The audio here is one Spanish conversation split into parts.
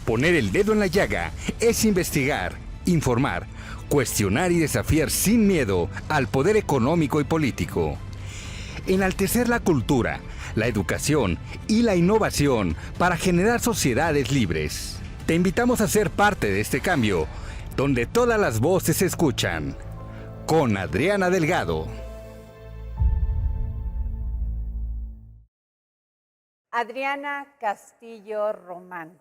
Poner el dedo en la llaga es investigar, informar, cuestionar y desafiar sin miedo al poder económico y político. Enaltecer la cultura, la educación y la innovación para generar sociedades libres. Te invitamos a ser parte de este cambio, donde todas las voces se escuchan. Con Adriana Delgado. Adriana Castillo Román,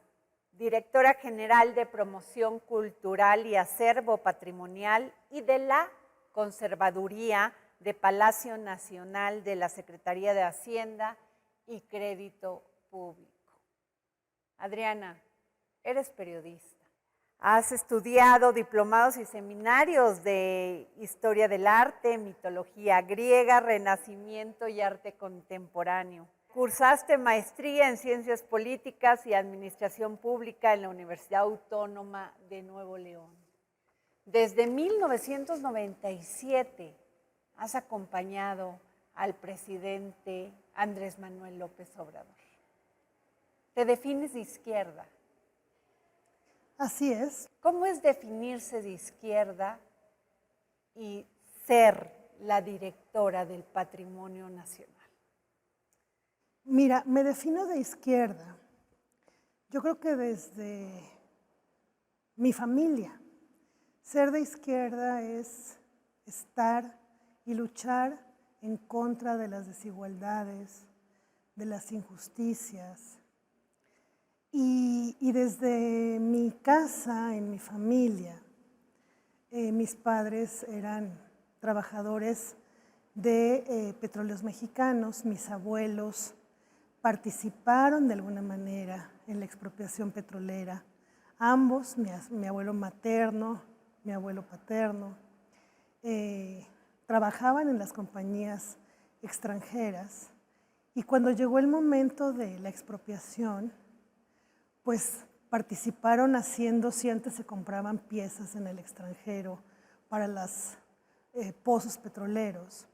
directora general de Promoción Cultural y Acervo Patrimonial y de la Conservaduría de Palacio Nacional de la Secretaría de Hacienda y Crédito Público. Adriana, eres periodista. Has estudiado diplomados y seminarios de Historia del Arte, Mitología Griega, Renacimiento y Arte Contemporáneo. Cursaste maestría en Ciencias Políticas y Administración Pública en la Universidad Autónoma de Nuevo León. Desde 1997 has acompañado al presidente Andrés Manuel López Obrador. ¿Te defines de izquierda? Así es. ¿Cómo es definirse de izquierda y ser la directora del Patrimonio Nacional? Mira, me defino de izquierda. Yo creo que desde mi familia, ser de izquierda es estar y luchar en contra de las desigualdades, de las injusticias. Y desde mi casa, en mi familia, mis padres eran trabajadores de Petróleos Mexicanos, mis abuelos participaron de alguna manera en la expropiación petrolera. Ambos, mi abuelo materno, mi abuelo paterno, trabajaban en las compañías extranjeras y cuando llegó el momento de la expropiación, pues participaron haciendo, si antes se compraban piezas en el extranjero para los pozos petroleros.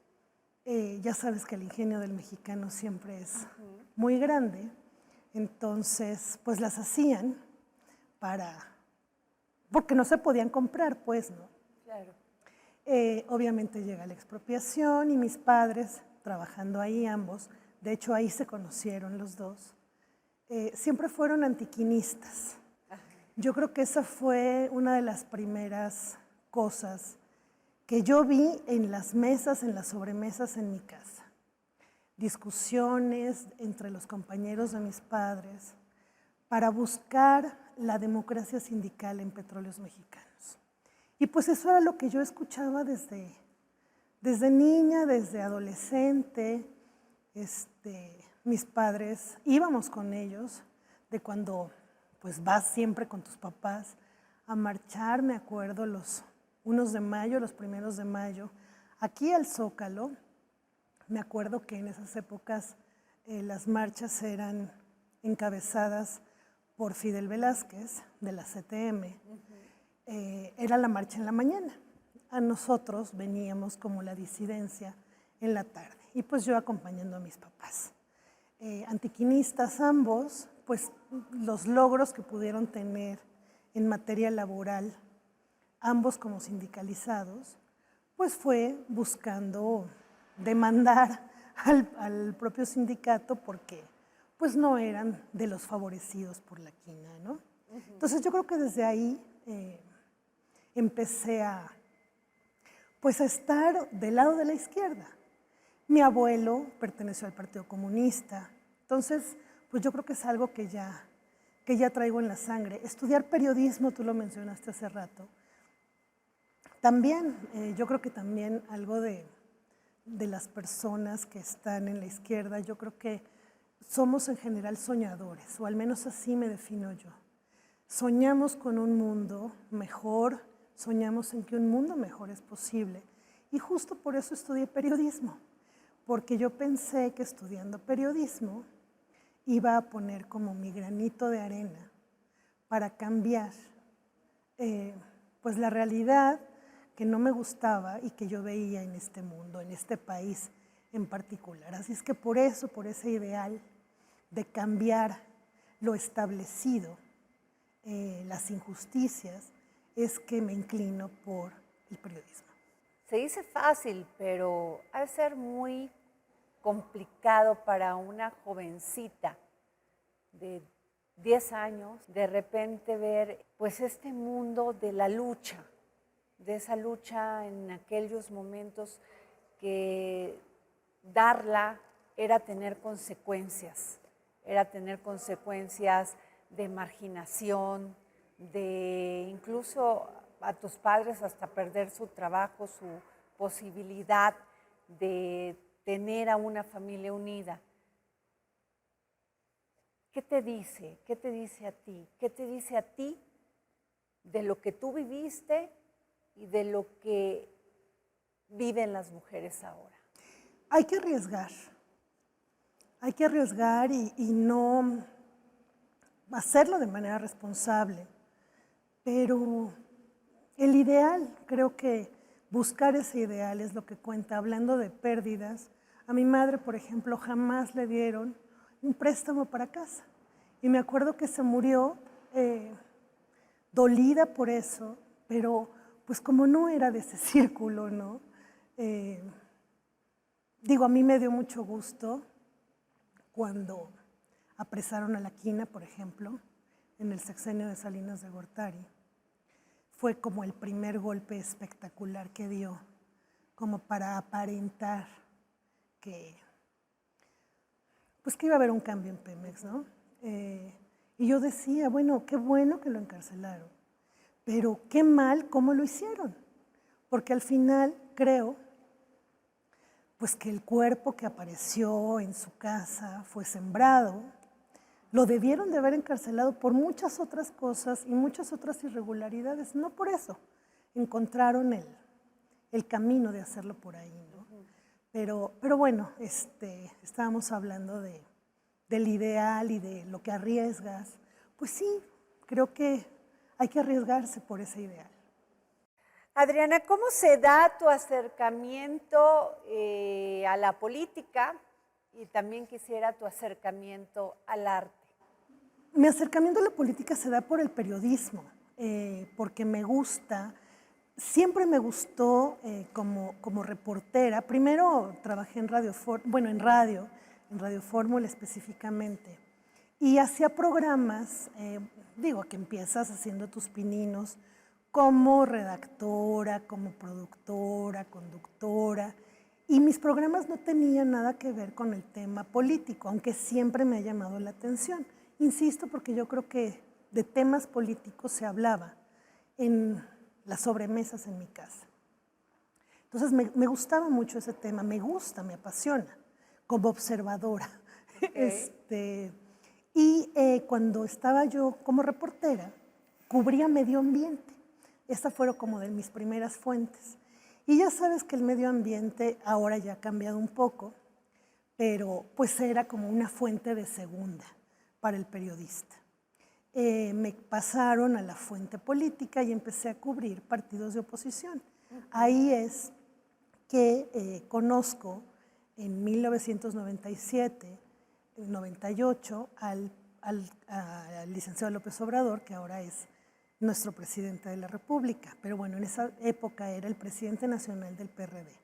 Ya sabes que el ingenio del mexicano siempre es muy grande, entonces pues las hacían porque no se podían comprar, pues, ¿no? Claro. Obviamente llega la expropiación y mis padres, trabajando ahí ambos, de hecho ahí se conocieron los dos, siempre fueron antiquinistas. Yo creo que esa fue una de las primeras cosas que yo vi en las mesas, en las sobremesas en mi casa. Discusiones entre los compañeros de mis padres para buscar la democracia sindical en Petróleos Mexicanos. Y pues eso era lo que yo escuchaba desde niña, desde adolescente. Mis padres, íbamos con ellos, de cuando pues vas siempre con tus papás a marchar, me acuerdo, los primeros de mayo, aquí al Zócalo. Me acuerdo que en esas épocas las marchas eran encabezadas por Fidel Velázquez, de la CTM. Era la marcha en la mañana. A nosotros veníamos como la disidencia en la tarde. Y pues yo acompañando a mis papás. Antiquinistas ambos, pues los logros que pudieron tener en materia laboral, ambos como sindicalizados, pues fue buscando demandar al propio sindicato porque pues no eran de los favorecidos por la quina, ¿no? Entonces yo creo que desde ahí empecé a estar del lado de la izquierda. Mi abuelo perteneció al Partido Comunista, entonces pues yo creo que es algo que ya traigo en la sangre. Estudiar periodismo, tú lo mencionaste hace rato, también, yo creo que también algo de las personas que están en la izquierda, yo creo que somos en general soñadores, o al menos así me defino yo. Soñamos con un mundo mejor, soñamos en que un mundo mejor es posible. Y justo por eso estudié periodismo, porque yo pensé que estudiando periodismo iba a poner como mi granito de arena para cambiar pues la realidad que no me gustaba y que yo veía en este mundo, en este país en particular. Así es que por eso, por ese ideal de cambiar lo establecido, las injusticias, es que me inclino por el periodismo. Se dice fácil, pero ha de ser muy complicado para una jovencita de 10 años de repente ver pues este mundo de la lucha, de esa lucha en aquellos momentos que darla era tener consecuencias de marginación, de incluso a tus padres hasta perder su trabajo, su posibilidad de tener a una familia unida. ¿Qué te dice? ¿Qué te dice a ti? ¿Qué te dice a ti de lo que tú viviste y de lo que viven las mujeres ahora? Hay que arriesgar y no hacerlo de manera responsable, pero el ideal, creo que buscar ese ideal es lo que cuenta. Hablando de pérdidas, a mi madre, por ejemplo, jamás le dieron un préstamo para casa. Y me acuerdo que se murió dolida por eso, pero pues como no era de ese círculo, ¿no? Digo, a mí me dio mucho gusto cuando apresaron a la Quina, por ejemplo, en el sexenio de Salinas de Gortari. Fue como el primer golpe espectacular que dio, como para aparentar que, pues que iba a haber un cambio en Pemex, ¿no? Y yo decía, bueno, qué bueno que lo encarcelaron, pero qué mal cómo lo hicieron, porque al final creo pues que el cuerpo que apareció en su casa fue sembrado, lo debieron de haber encarcelado por muchas otras cosas y muchas otras irregularidades, no por eso, encontraron el camino de hacerlo por ahí, ¿no? Pero bueno, estábamos hablando del ideal y de lo que arriesgas, pues sí, creo que hay que arriesgarse por ese ideal. Adriana, ¿cómo se da tu acercamiento a la política y también quisiera tu acercamiento al arte? Mi acercamiento a la política se da por el periodismo, porque me gusta, siempre me gustó como reportera. Primero trabajé en Radio Fórmula específicamente, y hacía programas, digo, que empiezas haciendo tus pininos, como redactora, como productora, conductora, y mis programas no tenían nada que ver con el tema político, aunque siempre me ha llamado la atención. Insisto, porque yo creo que de temas políticos se hablaba en las sobremesas en mi casa. Entonces me gustaba mucho ese tema, me gusta, me apasiona, como observadora. Okay. Y cuando estaba yo como reportera, cubría medio ambiente. Estas fueron como de mis primeras fuentes. Y ya sabes que el medio ambiente ahora ya ha cambiado un poco, pero pues era como una fuente de segunda para el periodista. Me pasaron a la fuente política y empecé a cubrir partidos de oposición. Ahí es que conozco en 1997, 98 al licenciado López Obrador, que ahora es nuestro presidente de la República, pero bueno, en esa época era el presidente nacional del PRD.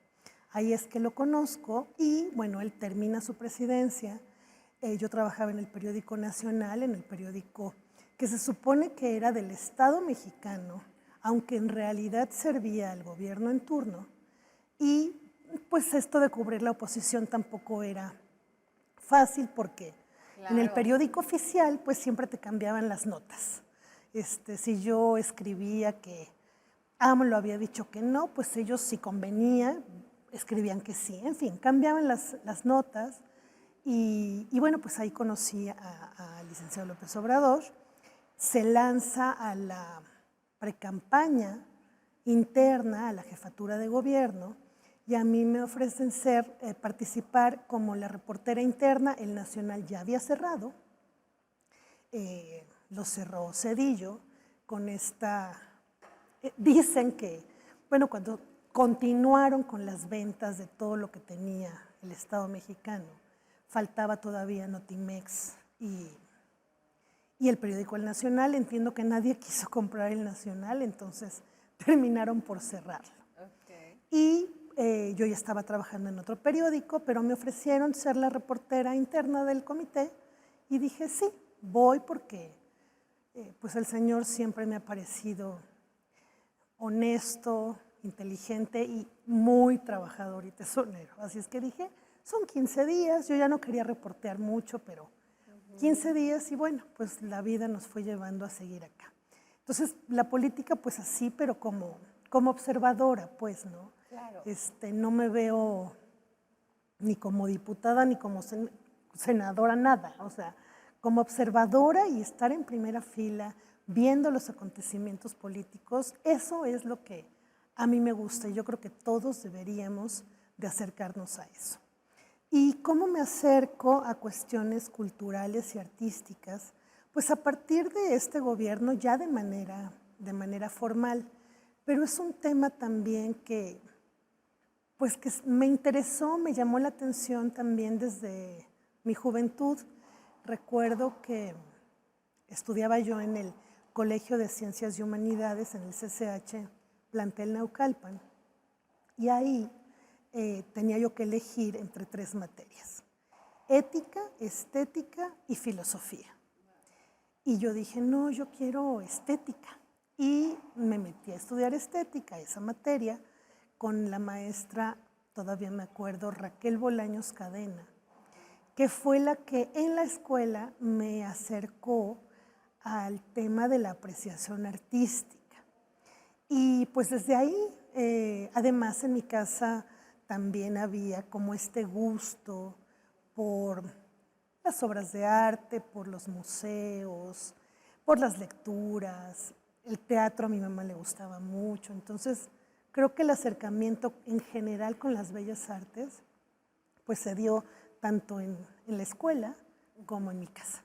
Ahí es que lo conozco y bueno, él termina su presidencia. Yo trabajaba en el periódico Nacional, en el periódico que se supone que era del Estado mexicano, aunque en realidad servía al gobierno en turno. Y pues esto de cubrir la oposición tampoco era fácil porque en el periódico oficial pues siempre te cambiaban las notas. Si yo escribía que AMLO había dicho que no, pues ellos si convenía escribían que sí. En fin, cambiaban las notas y bueno, pues ahí conocí al licenciado López Obrador. Se lanza a la precampaña interna, a la jefatura de gobierno, y a mí me ofrecen participar como la reportera interna. El Nacional ya había cerrado, lo cerró Zedillo con esta, dicen que, bueno, cuando continuaron con las ventas de todo lo que tenía el Estado mexicano, faltaba todavía Notimex y el periódico El Nacional. Entiendo que nadie quiso comprar El Nacional, entonces terminaron por cerrarlo. Okay. Y yo ya estaba trabajando en otro periódico, pero me ofrecieron ser la reportera interna del comité y dije, sí, voy porque pues el señor siempre me ha parecido honesto, inteligente y muy trabajador y tesonero. Así es que dije, son 15 días, yo ya no quería reportear mucho, pero 15 días y bueno, pues la vida nos fue llevando a seguir acá. Entonces, la política pues así, pero como observadora, pues, ¿no? Claro. No me veo ni como diputada ni como senadora, nada. O sea, como observadora y estar en primera fila, viendo los acontecimientos políticos, eso es lo que a mí me gusta y yo creo que todos deberíamos de acercarnos a eso. ¿Y cómo me acerco a cuestiones culturales y artísticas? Pues a partir de este gobierno ya de manera formal, pero es un tema también que me interesó, me llamó la atención también desde mi juventud. Recuerdo que estudiaba yo en el Colegio de Ciencias y Humanidades, en el CCH, plantel Naucalpan, y ahí tenía yo que elegir entre 3 materias: ética, estética y filosofía. Y yo dije, no, yo quiero estética. Y me metí a estudiar estética, esa materia, con la maestra, todavía me acuerdo, Raquel Bolaños Cadena, que fue la que en la escuela me acercó al tema de la apreciación artística. Y pues desde ahí, además en mi casa también había como este gusto por las obras de arte, por los museos, por las lecturas. El teatro a mi mamá le gustaba mucho, entonces creo que el acercamiento en general con las bellas artes pues se dio tanto en la escuela como en mi casa.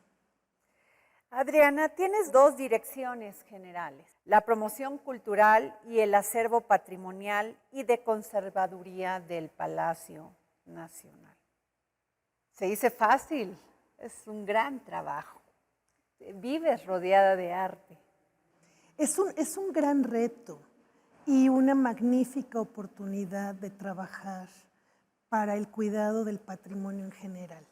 Adriana, tienes 2 direcciones generales, la promoción cultural y el acervo patrimonial y de conservaduría del Palacio Nacional. Se dice fácil, es un gran trabajo. Vives rodeada de arte. Es un gran reto y una magnífica oportunidad de trabajar para el cuidado del patrimonio en general.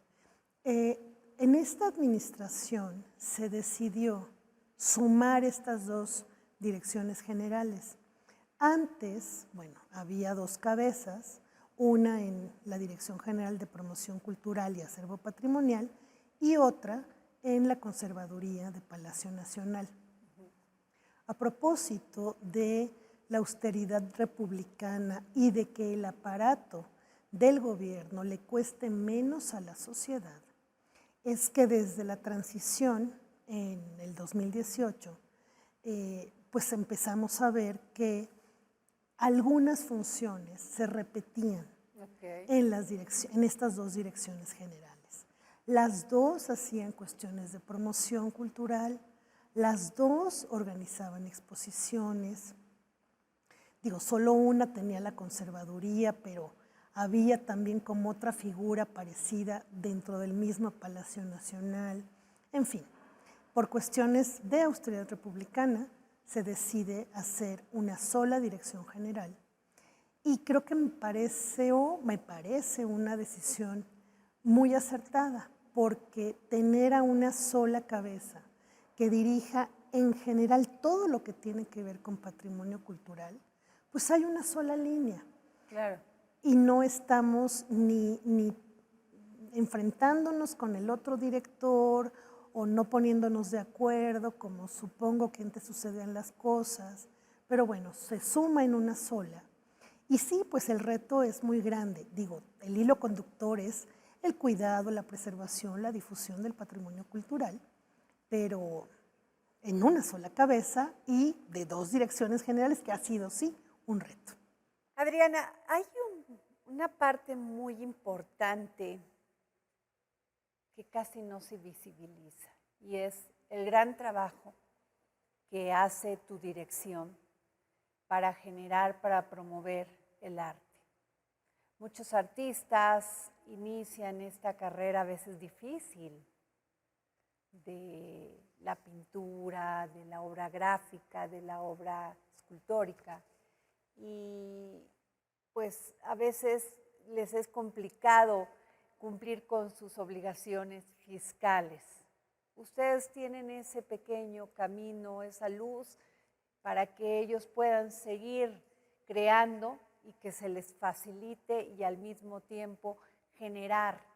En esta administración se decidió sumar estas 2 direcciones generales. Antes, bueno, había 2 cabezas, una en la Dirección General de Promoción Cultural y Acervo Patrimonial y otra en la Conservaduría de Palacio Nacional. A propósito de la austeridad republicana y de que el aparato del gobierno le cueste menos a la sociedad, es que desde la transición en el 2018, pues empezamos a ver que algunas funciones se repetían en estas 2 direcciones generales. Las 2 hacían cuestiones de promoción cultural, las 2 organizaban exposiciones. Digo, solo una tenía la conservaduría, pero había también como otra figura parecida dentro del mismo Palacio Nacional. En fin, por cuestiones de austeridad republicana, se decide hacer una sola dirección general. Y creo que me parece una decisión muy acertada, porque tener a una sola cabeza que dirija en general todo lo que tiene que ver con patrimonio cultural, pues hay una sola línea. Claro. Y no estamos ni enfrentándonos con el otro director o no poniéndonos de acuerdo, como supongo que antes sucedían las cosas, pero bueno, se suma en una sola. Y sí, pues el reto es muy grande. Digo, el hilo conductor es el cuidado, la preservación, la difusión del patrimonio cultural, pero en una sola cabeza y de 2 direcciones generales, que ha sido, sí, un reto. Adriana, hay una parte muy importante que casi no se visibiliza y es el gran trabajo que hace tu dirección para generar, para promover el arte. Muchos artistas inician esta carrera a veces difícil de la pintura, de la obra gráfica, de la obra escultórica. Y pues a veces les es complicado cumplir con sus obligaciones fiscales. Ustedes tienen ese pequeño camino, esa luz, para que ellos puedan seguir creando y que se les facilite y al mismo tiempo generar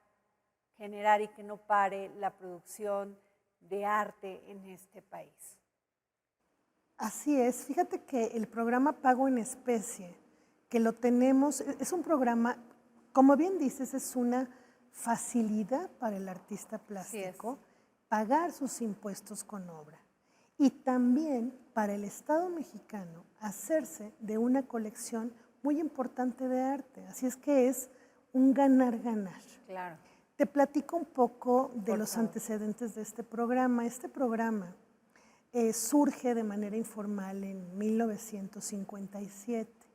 y que no pare la producción de arte en este país. Así es, fíjate que el programa Pago en Especie, que lo tenemos, es un programa, como bien dices, es una facilidad para el artista plástico pagar sus impuestos con obra y también para el Estado mexicano hacerse de una colección muy importante de arte. Así es que es un ganar-ganar. Claro. Te platico un poco de los antecedentes de este programa. Este programa surge de manera informal en 1957.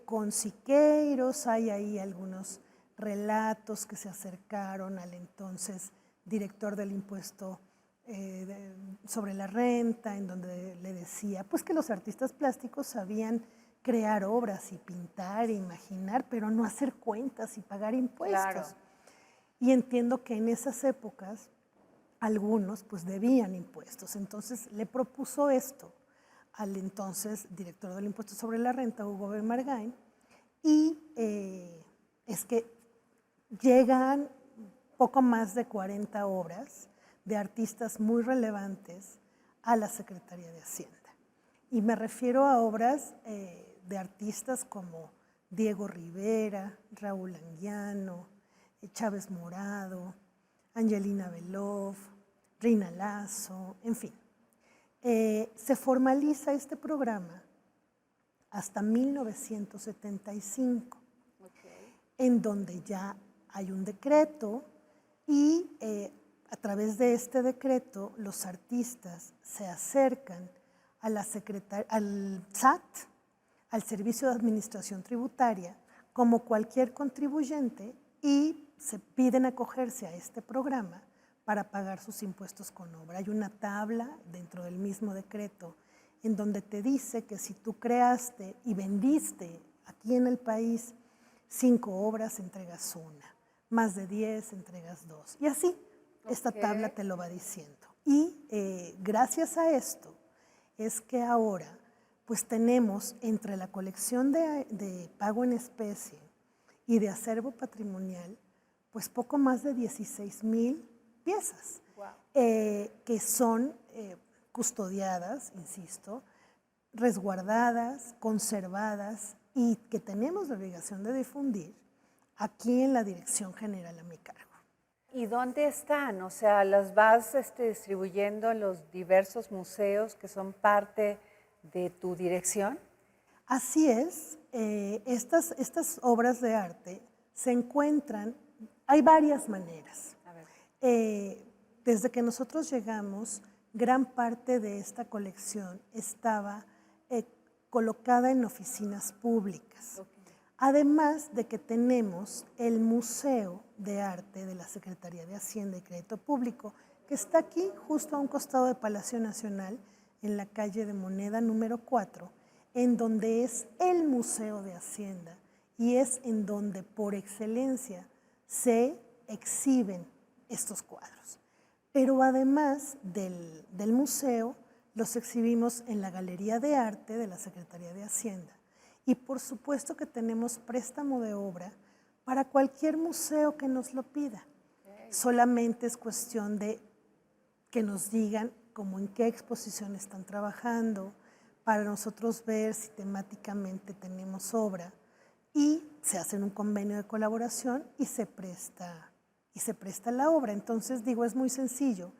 Con Siqueiros hay ahí algunos relatos que se acercaron al entonces director del impuesto sobre la renta, en donde le decía pues que los artistas plásticos sabían crear obras y pintar e imaginar, pero no hacer cuentas y pagar impuestos. Claro. Y entiendo que en esas épocas algunos pues debían impuestos. Entonces le propuso esto al entonces director del impuesto sobre la renta, Hugo B. Margain, y es que llegan poco más de 40 obras de artistas muy relevantes a la Secretaría de Hacienda. Y me refiero a obras de artistas como Diego Rivera, Raúl Anguiano, Chávez Morado, Angelina Belov, Rina Lazo, en fin. Se formaliza este programa hasta 1975, en donde ya hay un decreto y a través de este decreto los artistas se acercan a la al SAT, al Servicio de Administración Tributaria, como cualquier contribuyente y se piden acogerse a este programa para pagar sus impuestos con obra. Hay una tabla dentro del mismo decreto en donde te dice que si tú creaste y vendiste aquí en el país 5 obras, entregas una, más de 10, entregas 2. Y así, esta tabla te lo va diciendo. Y gracias a esto es que ahora pues tenemos entre la colección de pago en especie y de acervo patrimonial, pues poco más de 16,000 piezas, que son custodiadas, insisto, resguardadas, conservadas y que tenemos la obligación de difundir aquí en la Dirección General a mi cargo. ¿Y dónde están? O sea, ¿las vas distribuyendo en los diversos museos que son parte de tu dirección? Así es. Estas obras de arte se encuentran, hay varias maneras. Desde que nosotros llegamos, gran parte de esta colección estaba colocada en oficinas públicas. Además de que tenemos el Museo de Arte de la Secretaría de Hacienda y Crédito Público, que está aquí justo a un costado de Palacio Nacional, en la calle de Moneda número 4, en donde es el Museo de Hacienda y es en donde por excelencia se exhiben estos cuadros. Pero además del museo, los exhibimos en la Galería de Arte de la Secretaría de Hacienda. Y por supuesto que tenemos préstamo de obra para cualquier museo que nos lo pida. Solamente es cuestión de que nos digan cómo en qué exposición están trabajando, para nosotros ver si temáticamente tenemos obra y se hace un convenio de colaboración y se presta la obra. Entonces, digo, es muy sencillo.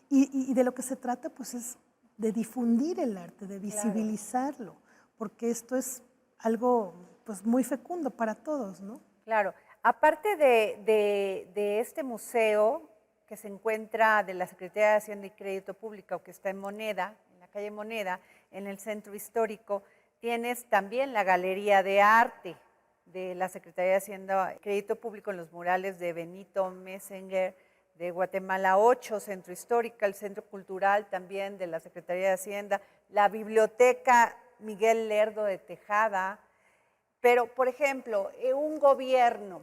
Y de lo que se trata, pues, es de difundir el arte, de visibilizarlo, porque esto es algo, pues, muy fecundo para todos, ¿no? Claro. Aparte de este museo que se encuentra de la Secretaría de Hacienda y Crédito Público, que está en Moneda, en la calle Moneda, en el centro histórico, tienes también la Galería de Arte de la Secretaría de Hacienda y Crédito Público en los murales de Benito Messenger, de Guatemala 8, Centro Histórica, el Centro Cultural también de la Secretaría de Hacienda, la Biblioteca Miguel Lerdo de Tejada. Pero, por ejemplo, un gobierno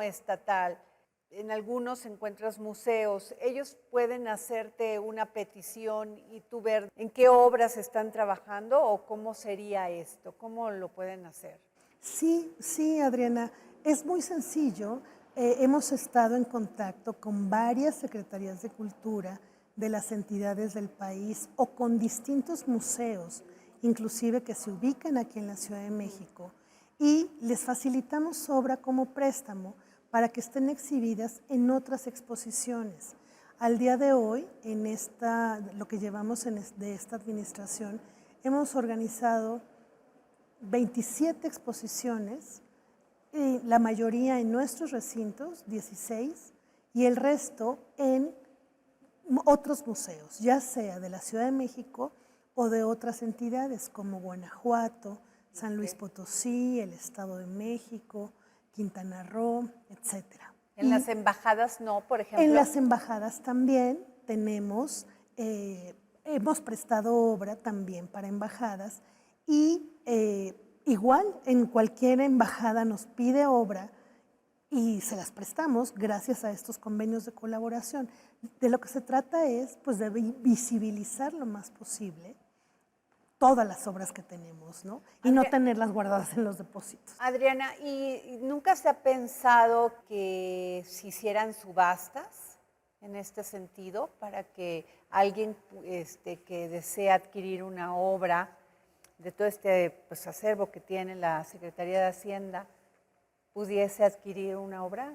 estatal, en algunos encuentras museos, ellos pueden hacerte una petición y tú ver en qué obras están trabajando o cómo sería esto, cómo lo pueden hacer. Sí, sí, Adriana, es muy sencillo. Hemos estado en contacto con varias secretarías de cultura de las entidades del país o con distintos museos, inclusive que se ubican aquí en la Ciudad de México, y les facilitamos obra como préstamo para que estén exhibidas en otras exposiciones. Al día de hoy, en lo que llevamos de esta administración, hemos organizado 27 exposiciones, y la mayoría en nuestros recintos, 16, y el resto en otros museos, ya sea de la Ciudad de México o de otras entidades como Guanajuato, San Luis Potosí, el Estado de México, Quintana Roo, etcétera. ¿En las embajadas no, por ejemplo? En las embajadas también hemos prestado obra también para embajadas y igual en cualquier embajada nos pide obra y se las prestamos gracias a estos convenios de colaboración. De lo que se trata es pues, de visibilizar lo más posible todas las obras que tenemos, ¿no? Y no tenerlas guardadas en los depósitos. Adriana, ¿y nunca se ha pensado que se hicieran subastas en este sentido para que alguien que desea adquirir una obra de todo este pues, acervo que tiene la Secretaría de Hacienda pudiese adquirir una obra?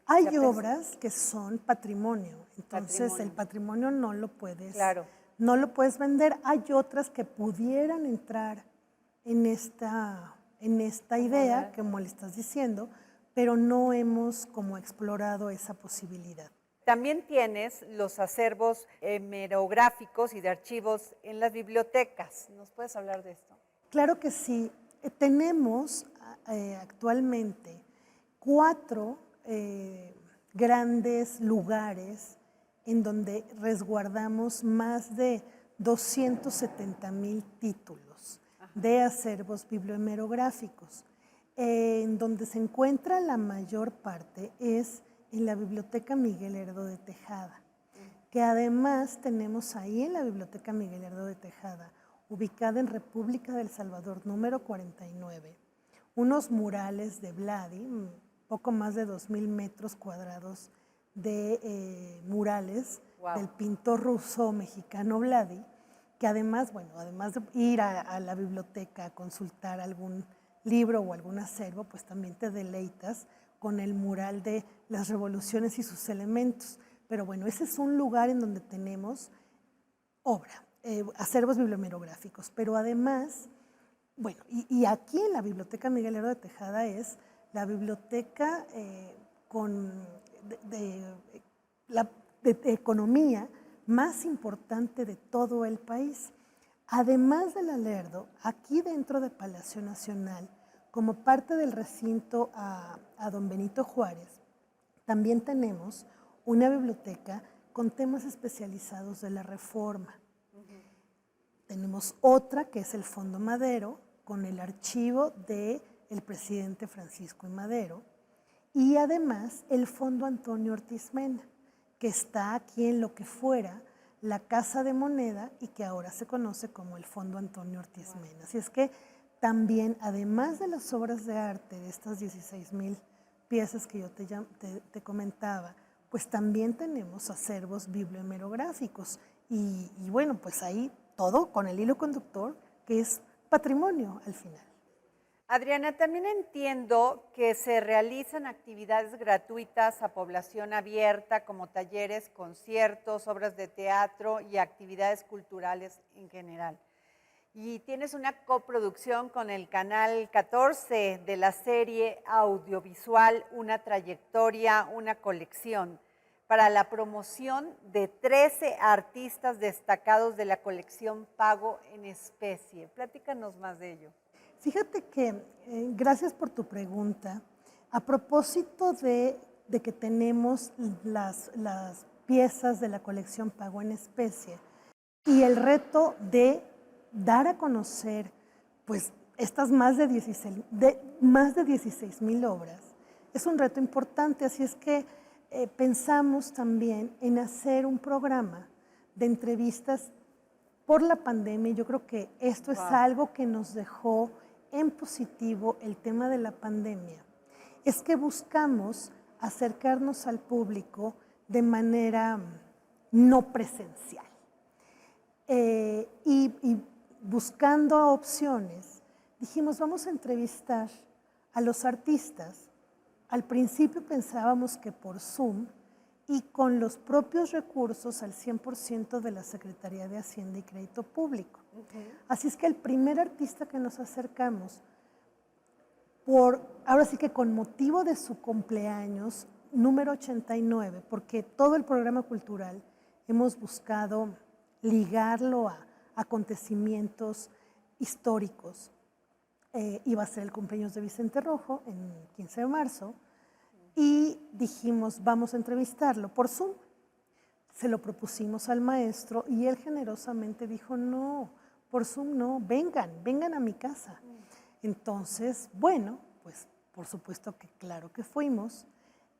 Hay obras que son patrimonio, entonces el patrimonio no lo puedes... Claro. No lo puedes vender. Hay otras que pudieran entrar en esta idea, como le estás diciendo, pero no hemos como explorado esa posibilidad. También tienes los acervos hemerográficos y de archivos en las bibliotecas. ¿Nos puedes hablar de esto? Claro que sí. Tenemos actualmente 4 grandes lugares en donde resguardamos más de 270,000 títulos de acervos bibliohemerográficos. En donde se encuentra la mayor parte es en la Biblioteca Miguel Lerdo de Tejada, que además tenemos ahí en la Biblioteca Miguel Lerdo de Tejada, ubicada en República del Salvador, número 49, unos murales de Vladi, poco más de 2,000 metros cuadrados de murales del pintor ruso mexicano Vladi, que además, bueno, además de ir a la biblioteca a consultar algún libro o algún acervo, pues también te deleitas con el mural de las revoluciones y sus elementos. Pero bueno, ese es un lugar en donde tenemos obra, acervos bibliomerográficos, pero además, bueno, y aquí en la Biblioteca Miguel Lerdo de Tejada es la biblioteca de economía más importante de todo el país. Además de la Lerdo, aquí dentro de Palacio Nacional, como parte del recinto a Don Benito Juárez, también tenemos una biblioteca con temas especializados de la Reforma. Tenemos otra que es el Fondo Madero, con el archivo del presidente Francisco I. Madero, y además el Fondo Antonio Ortiz Mena, que está aquí en lo que fuera la Casa de Moneda y que ahora se conoce como el Fondo Antonio Ortiz Mena. Así es que también, además de las obras de arte, de estas 16,000 piezas que yo te comentaba, pues también tenemos acervos bibliohemerográficos y bueno, pues ahí todo con el hilo conductor que es patrimonio al final. Adriana, también entiendo que se realizan actividades gratuitas a población abierta como talleres, conciertos, obras de teatro y actividades culturales en general. Y tienes una coproducción con el Canal 14 de la serie audiovisual Una trayectoria, una colección, para la promoción de 13 artistas destacados de la colección Pago en Especie. Platícanos más de ello. Fíjate que, gracias por tu pregunta, a propósito de de que tenemos las piezas de la colección Pago en Especie y el reto de dar a conocer pues, estas más de 16,000 obras. Es un reto importante, así es que pensamos también en hacer un programa de entrevistas por la pandemia. Yo creo que esto es algo que nos dejó en positivo el tema de la pandemia. Es que buscamos acercarnos al público de manera no presencial. Y buscando opciones, dijimos, vamos a entrevistar a los artistas. Al principio pensábamos que por Zoom y con los propios recursos al 100% de la Secretaría de Hacienda y Crédito Público. Así es que el primer artista que nos acercamos, ahora sí que con motivo de su cumpleaños, número 89, porque todo el programa cultural hemos buscado ligarlo a acontecimientos históricos. Iba a ser el cumpleaños de Vicente Rojo, en 15 de marzo, y dijimos, vamos a entrevistarlo por Zoom. Se lo propusimos al maestro y él generosamente dijo, no, por Zoom no, vengan a mi casa. Entonces, bueno, pues por supuesto que claro que fuimos,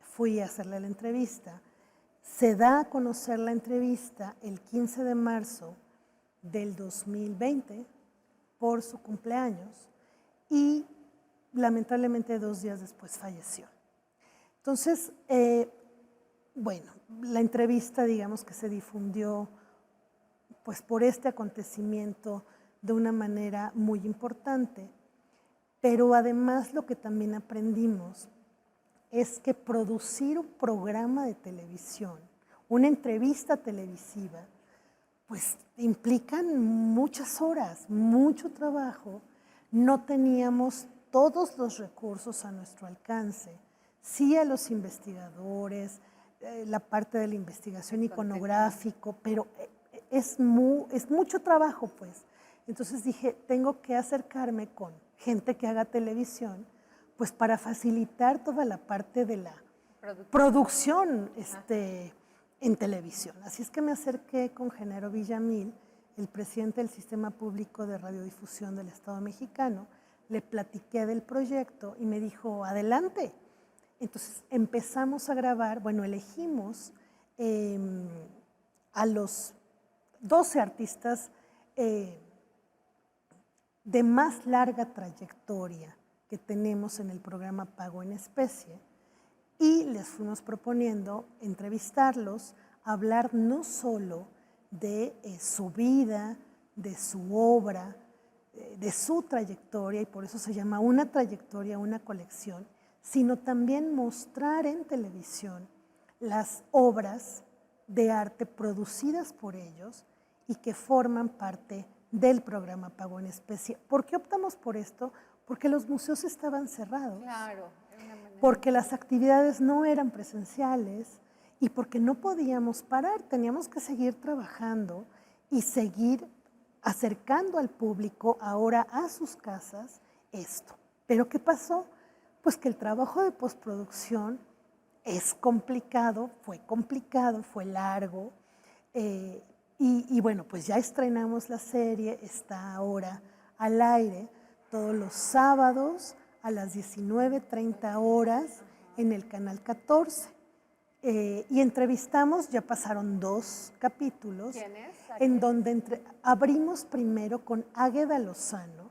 fui a hacerle la entrevista. Se da a conocer la entrevista el 15 de marzo del 2020 por su cumpleaños y lamentablemente 2 días después falleció. Entonces, bueno, la entrevista digamos que se difundió pues por este acontecimiento de una manera muy importante, pero además lo que también aprendimos es que producir un programa de televisión, una entrevista televisiva, pues implican muchas horas, mucho trabajo. No teníamos todos los recursos a nuestro alcance, sí a los investigadores, la parte de la investigación iconográfico, pero es mucho trabajo, pues. Entonces dije, tengo que acercarme con gente que haga televisión, pues para facilitar toda la parte de la producción en televisión. Así es que me acerqué con Genaro Villamil, el presidente del Sistema Público de Radiodifusión del Estado Mexicano, le platiqué del proyecto y me dijo, adelante. Entonces empezamos a grabar, bueno, elegimos a los 12 artistas de más larga trayectoria que tenemos en el programa Pago en Especie y les fuimos proponiendo entrevistarlos, hablar no solo de su vida, de su obra, de su trayectoria, y por eso se llama Una trayectoria, una colección, sino también mostrar en televisión las obras de arte producidas por ellos y que forman parte del programa Pago en Especie. ¿Por qué optamos por esto? Porque los museos estaban cerrados, Claro, porque las actividades no eran presenciales y porque no podíamos parar, teníamos que seguir trabajando y seguir acercando al público ahora a sus casas esto. ¿Pero qué pasó? Pues que el trabajo de postproducción es complicado, fue largo, y bueno, pues ya estrenamos la serie, está ahora al aire todos los sábados a las 19:30 horas en el canal 14. Y entrevistamos, ya pasaron 2 capítulos, en donde abrimos primero con Águeda Lozano,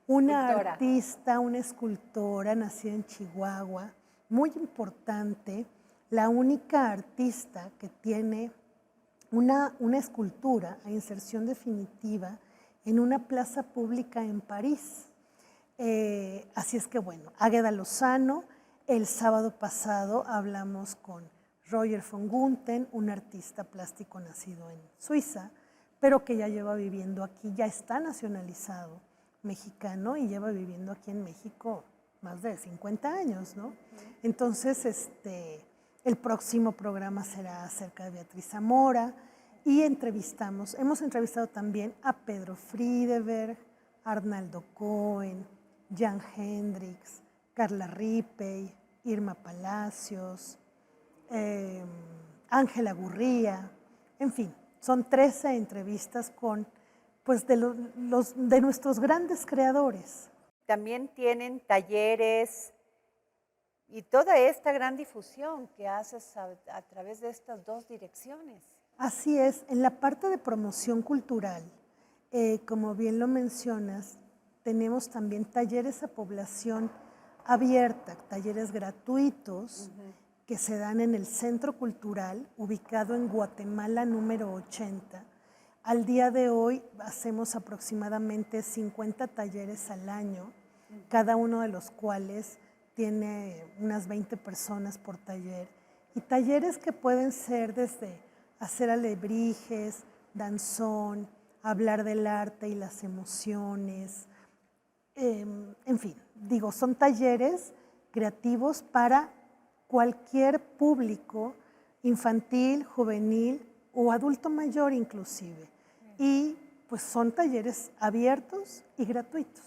una artista, una escultora nacida en Chihuahua, muy importante, la única artista que tiene una escultura a inserción definitiva en una plaza pública en París. Así es que bueno, Águeda Lozano, el sábado pasado hablamos con Roger von Gunten, un artista plástico nacido en Suiza, pero que ya lleva viviendo aquí, ya está nacionalizado mexicano y lleva viviendo aquí en México más de 50 años, ¿no? Entonces, el próximo programa será acerca de Beatriz Zamora y hemos entrevistado también a Pedro Friedeberg, Arnaldo Cohen, Jan Hendricks, Carla Rippey, Irma Palacios, Ángela Gurría, en fin, son 13 entrevistas con pues, de nuestros grandes creadores. También tienen talleres y toda esta gran difusión que haces a través de estas dos direcciones. Así es, en la parte de promoción cultural, como bien lo mencionas, tenemos también talleres a población abierta, talleres gratuitos que se dan en el Centro Cultural, ubicado en Guatemala número 80. Al día de hoy hacemos aproximadamente 50 talleres al año, cada uno de los cuales tiene unas 20 personas por taller. Y talleres que pueden ser desde hacer alebrijes, danzón, hablar del arte y las emociones, en fin, digo, son talleres creativos para cualquier público, infantil, juvenil o adulto mayor inclusive. Y pues son talleres abiertos y gratuitos.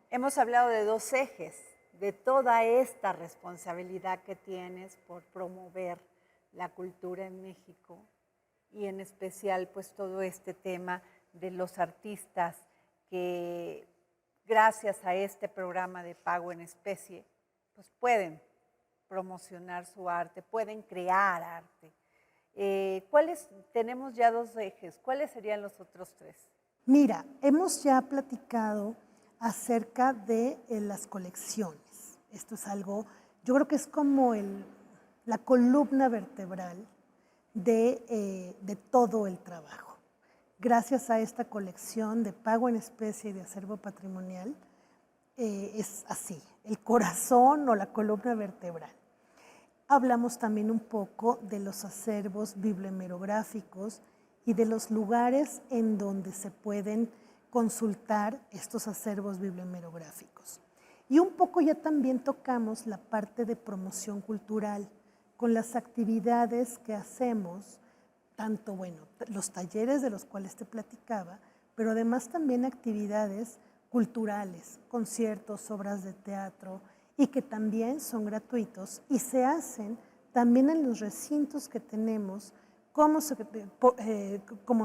Hemos hablado de dos ejes, de toda esta responsabilidad que tienes por promover la cultura en México y en especial pues todo este tema de los artistas que gracias a este programa de pago en especie pues pueden promocionar su arte, pueden crear arte. Tenemos ya dos ejes, ¿cuáles serían los otros tres? Mira, hemos ya platicado acerca de las colecciones. Esto es algo, yo creo que es como la columna vertebral de todo el trabajo. Gracias a esta colección de pago en especie y de acervo patrimonial, es así, el corazón o la columna vertebral. Hablamos también un poco de los acervos bibliohemerográficos y de los lugares en donde se pueden consultar estos acervos bibliohemerográficos. Y un poco ya también tocamos la parte de promoción cultural con las actividades que hacemos, tanto, bueno, los talleres de los cuales te platicaba, pero además también actividades culturales, conciertos, obras de teatro, y que también son gratuitos y se hacen también en los recintos que tenemos como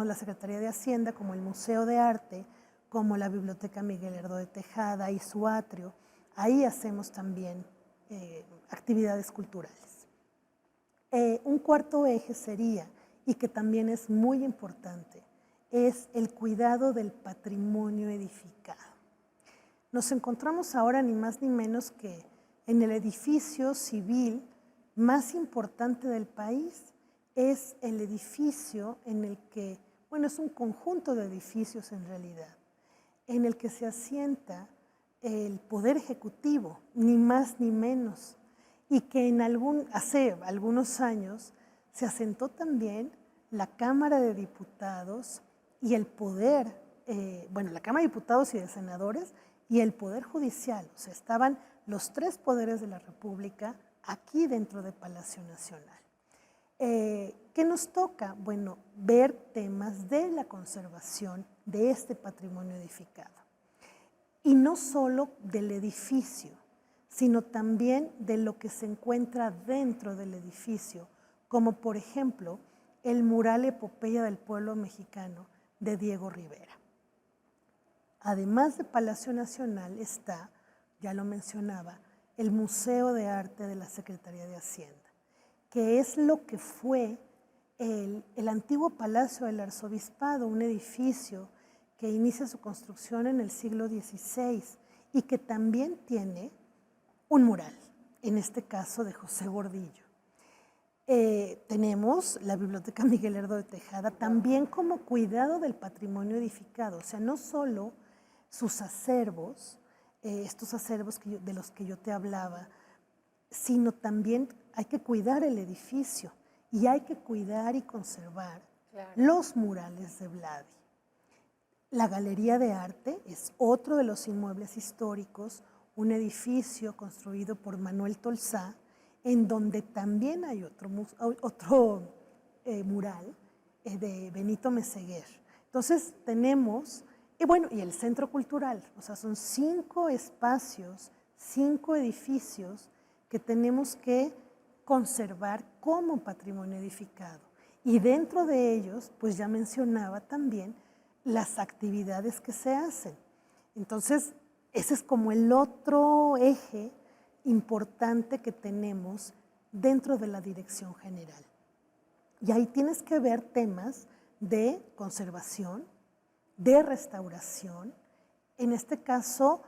la Secretaría de Hacienda, como el Museo de Arte, como la Biblioteca Miguel Lerdo de Tejada y su atrio. Ahí hacemos también actividades culturales. Un cuarto eje sería, y que también es muy importante, es el cuidado del patrimonio edificado. Nos encontramos ahora ni más ni menos que en el edificio civil más importante del país. Es el edificio en el que, bueno, es un conjunto de edificios en realidad, en el que se asienta el Poder Ejecutivo, ni más ni menos, y que hace algunos años se asentó también la Cámara de Diputados y el Poder, la Cámara de Diputados y de Senadores y el Poder Judicial. O sea, estaban los tres poderes de la República aquí dentro de Palacio Nacional. ¿Qué nos toca? Bueno, ver temas de la conservación de este patrimonio edificado. Y no solo del edificio, sino también de lo que se encuentra dentro del edificio, como por ejemplo el mural Epopeya del Pueblo Mexicano de Diego Rivera. Además de Palacio Nacional está, ya lo mencionaba, el Museo de Arte de la Secretaría de Hacienda, que es lo que fue el antiguo Palacio del Arzobispado, un edificio que inicia su construcción en el siglo XVI y que también tiene un mural, en este caso de José Gordillo. Tenemos la Biblioteca Miguel Lerdo de Tejada, también como cuidado del patrimonio edificado, o sea, no solo sus acervos, estos acervos de los que yo te hablaba, sino también hay que cuidar el edificio y hay que cuidar y conservar los murales de Vladi. La Galería de Arte es otro de los inmuebles históricos, un edificio construido por Manuel Tolsá, en donde también hay otro mural de Benito Meseguer. Entonces tenemos, y el Centro Cultural, o sea, son 5 espacios, 5 edificios que tenemos que conservar como patrimonio edificado. Y dentro de ellos, pues ya mencionaba también las actividades que se hacen. Entonces, ese es como el otro eje importante que tenemos dentro de la dirección general. Y ahí tienes que ver temas de conservación, de restauración, en este caso,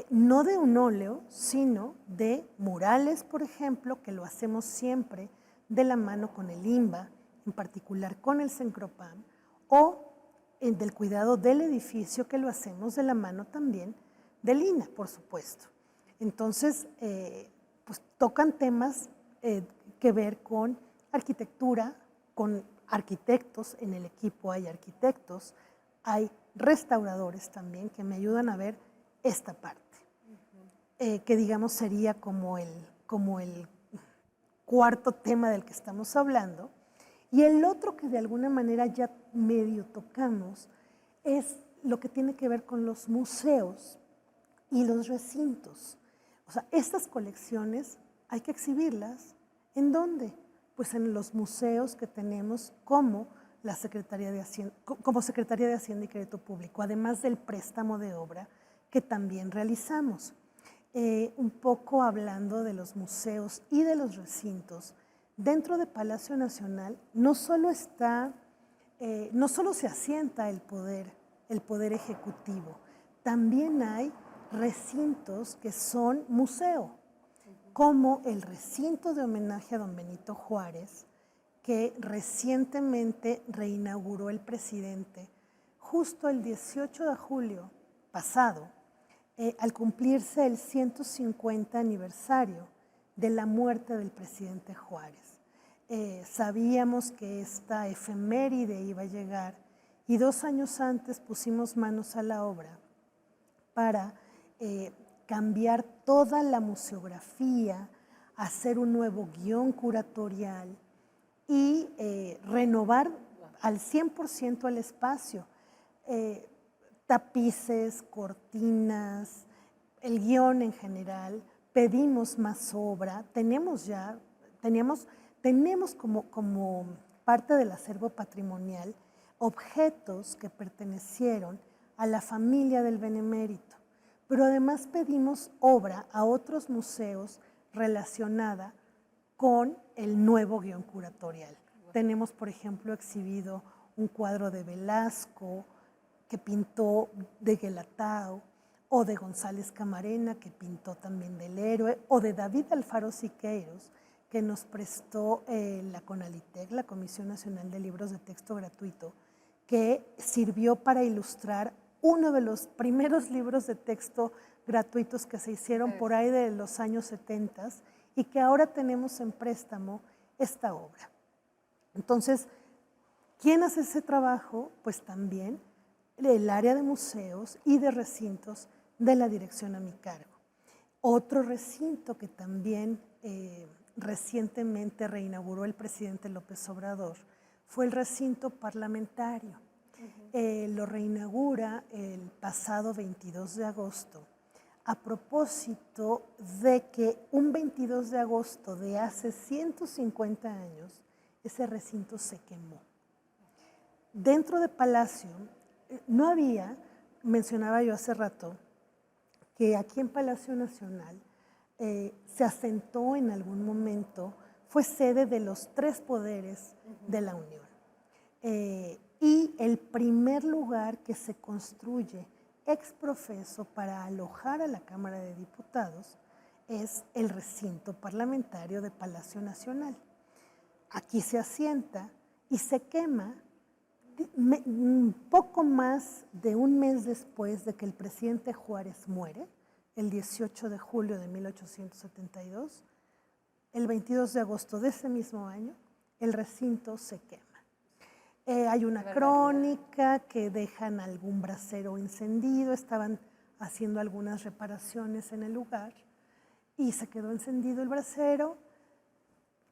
no de un óleo, sino de murales, por ejemplo, que lo hacemos siempre de la mano con el INBA, en particular con el Cencropam, o del cuidado del edificio, que lo hacemos de la mano también del INA, por supuesto. Entonces, pues tocan temas que ver con arquitectura, con arquitectos, en el equipo hay arquitectos, hay restauradores también que me ayudan a ver esta parte, que digamos sería como el cuarto tema del que estamos hablando. Y el otro que de alguna manera ya medio tocamos es lo que tiene que ver con los museos y los recintos. O sea, estas colecciones hay que exhibirlas. ¿En dónde? Pues en los museos que tenemos como la Secretaría de Hacienda, como Secretaría de Hacienda y Crédito Público, además del préstamo de obra que también realizamos. Un poco hablando de los museos y de los recintos, dentro de Palacio Nacional no solo se asienta el poder ejecutivo, también hay recintos que son museo, como el recinto de homenaje a don Benito Juárez, que recientemente reinauguró el presidente justo el 18 de julio pasado, al cumplirse el 150 aniversario de la muerte del presidente Juárez. Sabíamos que esta efeméride iba a llegar y 2 años antes pusimos manos a la obra para cambiar toda la museografía, hacer un nuevo guión curatorial y renovar al 100% el espacio. Tapices, cortinas, el guión en general, pedimos más obra, tenemos como parte del acervo patrimonial objetos que pertenecieron a la familia del benemérito, pero además pedimos obra a otros museos relacionada con el nuevo guión curatorial. Tenemos, por ejemplo, exhibido un cuadro de Velasco que pintó de Guelatao, o de González Camarena, que pintó también del héroe, o de David Alfaro Siqueiros, que nos prestó la CONALITEG, la Comisión Nacional de Libros de Texto Gratuito, que sirvió para ilustrar uno de los primeros libros de texto gratuitos que se hicieron por ahí de los años 70 y que ahora tenemos en préstamo esta obra. Entonces, ¿quién hace ese trabajo? Pues también el área de museos y de recintos de la dirección a mi cargo. Otro recinto que también recientemente reinauguró el presidente López Obrador fue el recinto parlamentario. Lo reinaugura el pasado 22 de agosto, a propósito de que un 22 de agosto de hace 150 años, ese recinto se quemó. Dentro de Palacio no había, mencionaba yo hace rato, que aquí en Palacio Nacional se asentó en algún momento, fue sede de los 3 poderes de la Unión. Y el primer lugar que se construye ex profeso para alojar a la Cámara de Diputados es el recinto parlamentario de Palacio Nacional. Aquí se asienta y se quema un poco más de un mes después de que el presidente Juárez muere, el 18 de julio de 1872, el 22 de agosto de ese mismo año, el recinto se quema. Hay una crónica que dejan algún brasero encendido, estaban haciendo algunas reparaciones en el lugar y se quedó encendido el brasero.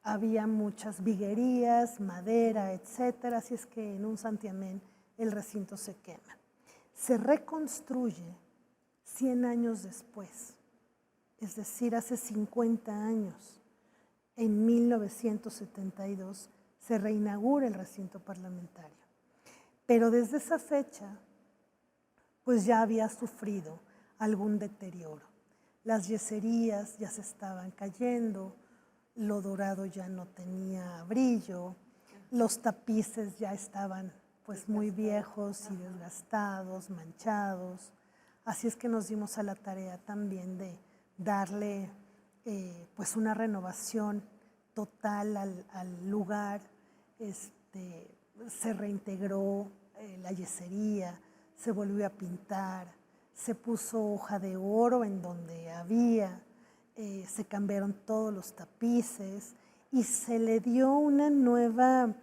Había muchas viguerías, madera, etcétera, así es que en un santiamén el recinto se quema. Se reconstruye 100 años después, es decir, hace 50 años. en 1972 se reinaugura el recinto parlamentario. Pero desde esa fecha, pues ya había sufrido algún deterioro. Las yeserías ya se estaban cayendo, lo dorado ya no tenía brillo, los tapices ya estaban pues muy viejos y desgastados, manchados. Así es que nos dimos a la tarea también de darle pues una renovación total al lugar. Se reintegró la yesería, se volvió a pintar, se puso hoja de oro en donde había, se cambiaron todos los tapices y se le dio una nueva,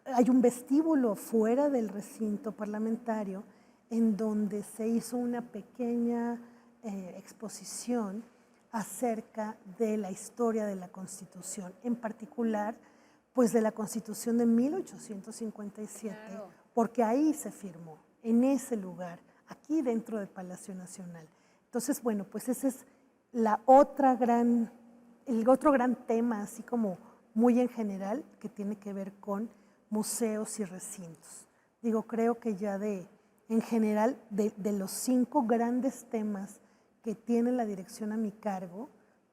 hay un vestíbulo fuera del recinto parlamentario en donde se hizo una pequeña exposición acerca de la historia de la Constitución, en particular, pues de la Constitución de 1857, claro, porque ahí se firmó, en ese lugar, aquí dentro del Palacio Nacional. Entonces, bueno, pues ese es el otro gran tema, así como muy en general, que tiene que ver con museos y recintos. Digo, creo que ya en general, de los 5 grandes temas que tiene la dirección a mi cargo,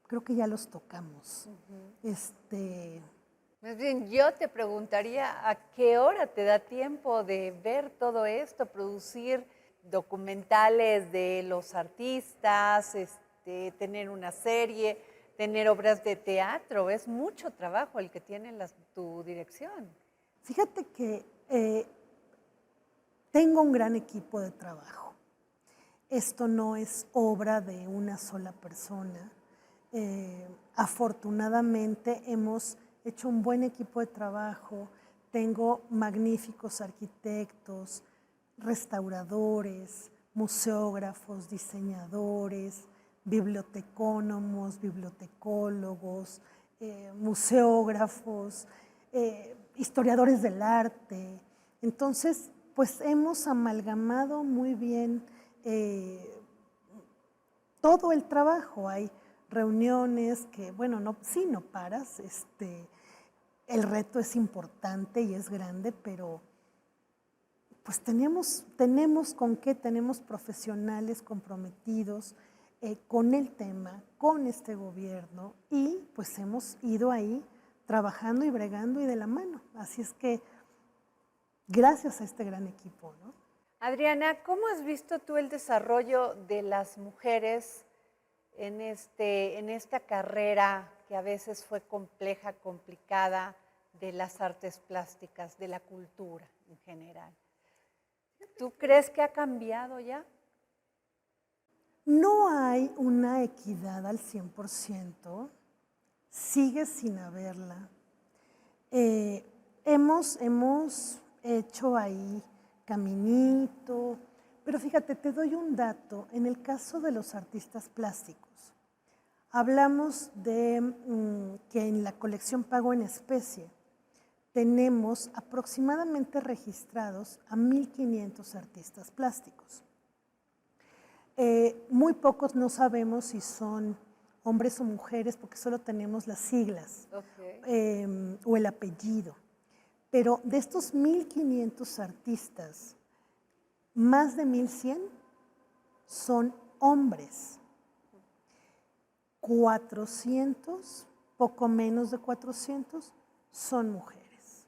creo que ya los tocamos. Más bien, yo te preguntaría a qué hora te da tiempo de ver todo esto, producir documentales de los artistas, tener una serie, tener obras de teatro. Es mucho trabajo el que tiene tu dirección. Fíjate que tengo un gran equipo de trabajo. Esto no es obra de una sola persona. Afortunadamente hemos hecho un buen equipo de trabajo. Tengo magníficos arquitectos, restauradores, museógrafos, diseñadores, bibliotecónomos, bibliotecólogos, museógrafos, historiadores del arte. Entonces, pues hemos amalgamado muy bien todo el trabajo. Hay reuniones que, bueno, no paras, el reto es importante y es grande, pero pues tenemos con qué, tenemos profesionales comprometidos con el tema, con este gobierno, y pues hemos ido ahí trabajando y bregando y de la mano. Así es que gracias a este gran equipo, ¿no? Adriana, ¿cómo has visto tú el desarrollo de las mujeres en esta carrera que a veces fue compleja, complicada, de las artes plásticas, de la cultura en general? ¿Tú crees que ha cambiado ya? No hay una equidad al 100%, sigue sin haberla. Hemos hecho ahí caminito, pero fíjate, te doy un dato. En el caso de los artistas plásticos, hablamos de que en la colección Pago en Especie tenemos aproximadamente registrados a 1,500 artistas plásticos. Muy pocos no sabemos si son hombres o mujeres porque solo tenemos las siglas, o el apellido. Pero de estos 1,500 artistas, más de 1,100 son hombres. 400, poco menos de 400, son mujeres.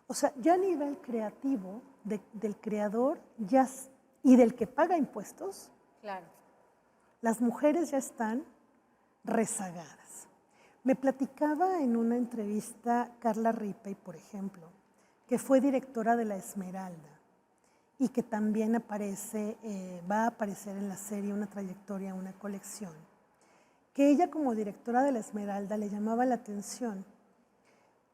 O sea, ya a nivel creativo, del creador y del que paga impuestos, claro, las mujeres ya están rezagadas. Me platicaba en una entrevista Carla Rippey, por ejemplo, que fue directora de La Esmeralda y que también va a aparecer en la serie Una trayectoria, una colección, que ella como directora de La Esmeralda le llamaba la atención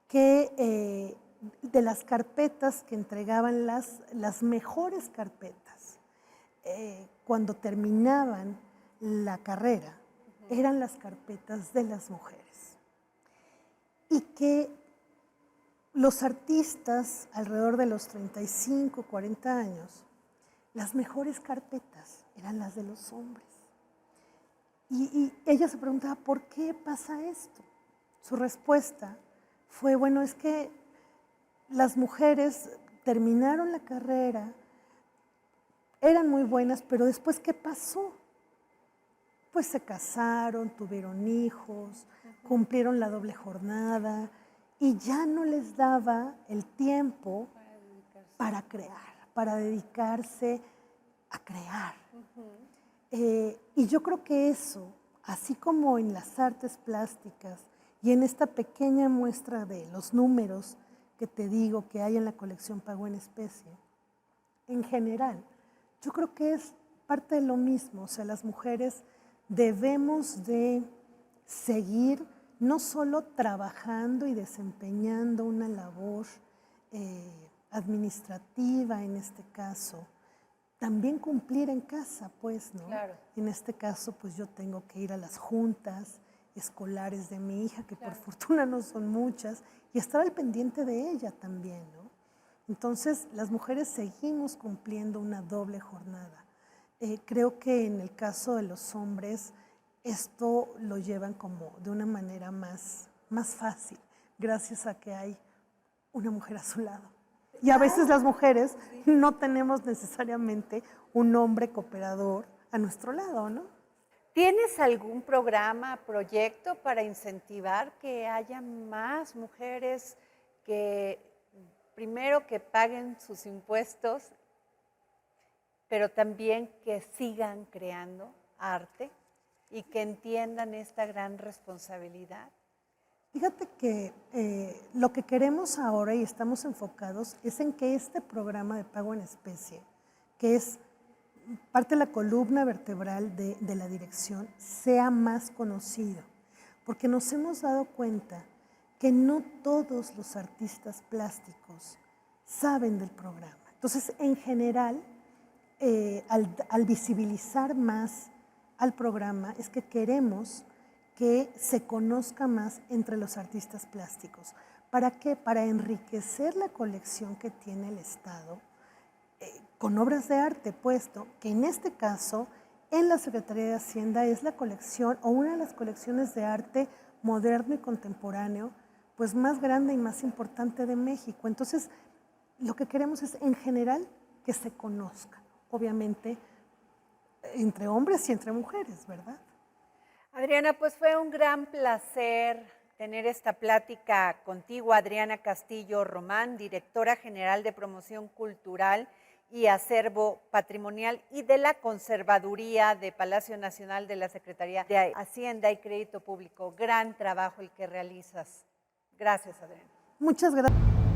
que de las carpetas que entregaban las mejores carpetas, cuando terminaban la carrera, eran las carpetas de las mujeres. Y que los artistas alrededor de los 35, 40 años, las mejores carpetas eran las de los hombres. Y ella se preguntaba, ¿por qué pasa esto? Su respuesta fue, bueno, es que las mujeres terminaron la carrera, eran muy buenas, pero después, ¿qué pasó? Pues se casaron, tuvieron hijos, cumplieron la doble jornada y ya no les daba el tiempo para crear, para dedicarse a crear. Y yo creo que eso, así como en las artes plásticas y en esta pequeña muestra de los números que te digo que hay en la colección Pago en Especie, en general, yo creo que es parte de lo mismo. O sea, las mujeres debemos de seguir no solo trabajando y desempeñando una labor administrativa en este caso, también cumplir en casa, pues, ¿no? Claro. En este caso, pues yo tengo que ir a las juntas escolares de mi hija, que por fortuna no son muchas, y estar al pendiente de ella también, ¿no? Entonces, las mujeres seguimos cumpliendo una doble jornada. Creo que en el caso de los hombres, esto lo llevan como de una manera más fácil, gracias a que hay una mujer a su lado. Y a veces las mujeres no tenemos necesariamente un hombre cooperador a nuestro lado, ¿no? ¿Tienes algún programa, proyecto para incentivar que haya más mujeres que primero que paguen sus impuestos, pero también que sigan creando arte y que entiendan esta gran responsabilidad? Fíjate que lo que queremos ahora y estamos enfocados es en que este programa de pago en especie, que es parte de la columna vertebral de la dirección, sea más conocido, porque nos hemos dado cuenta que no todos los artistas plásticos saben del programa. Entonces, en general, al visibilizar más al programa, es que queremos que se conozca más entre los artistas plásticos. ¿Para qué? Para enriquecer la colección que tiene el Estado con obras de arte, puesto que en este caso, en la Secretaría de Hacienda es la colección o una de las colecciones de arte moderno y contemporáneo, pues más grande y más importante de México. Entonces, lo que queremos es, en general, que se conozca, obviamente, entre hombres y entre mujeres, ¿verdad? Adriana, pues fue un gran placer tener esta plática contigo, Adriana Castillo Román, directora general de Promoción Cultural y Acervo Patrimonial y de la Conservaduría de Palacio Nacional de la Secretaría de Hacienda y Crédito Público. Gran trabajo el que realizas. Gracias, Adriana. Muchas gracias.